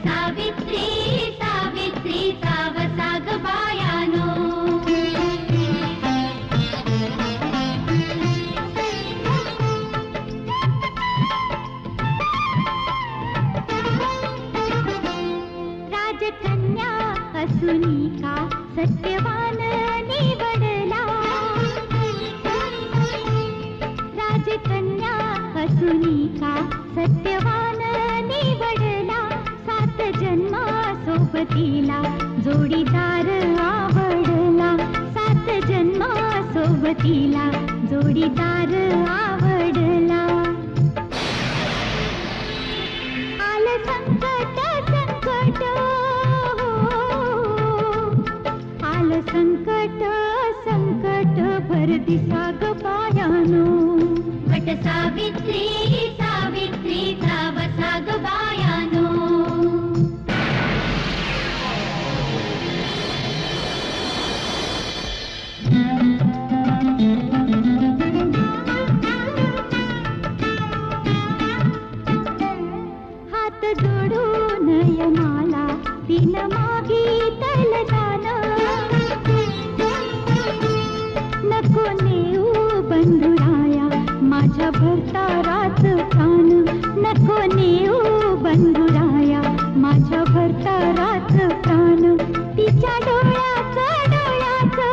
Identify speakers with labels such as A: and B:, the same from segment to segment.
A: सावित्री सावित्री सावसा ग बायानो. राजकन्या असुनी का सत्यवान निवडला. राजकन्या असुनी का सत्यवान निवडला. 7 जन्मा सोबतीला जोडीदार आवडला. 7 जन्मा सोबतीला जोडीदार आवडला. आलं संकट संकट आलं संकट संकट भर दिसा ग बायानो. वट सावित्री सावित्री सावसा ग बायानो. हात जोडून यमाला दिन मागितल दान. नको नेऊ बंधुराया माझ्या भरतारात प्राण. नको नेऊ बंधुराया माझ्या भरतारात प्राण. तिच्या डोळ्याचं डोळ्याचं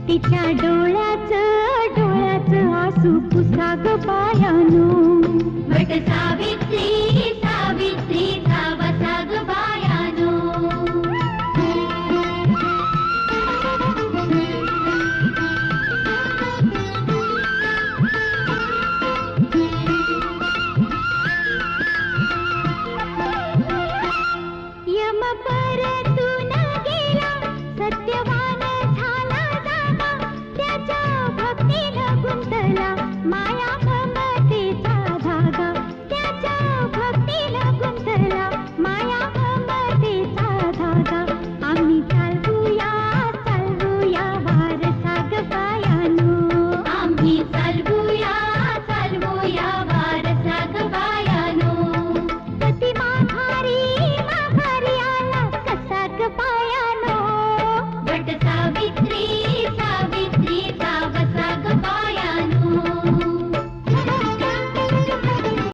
A: तिच्या डोळ्याचं डोळ्याचं आसू पुसा ग बायानो. वट सावित्री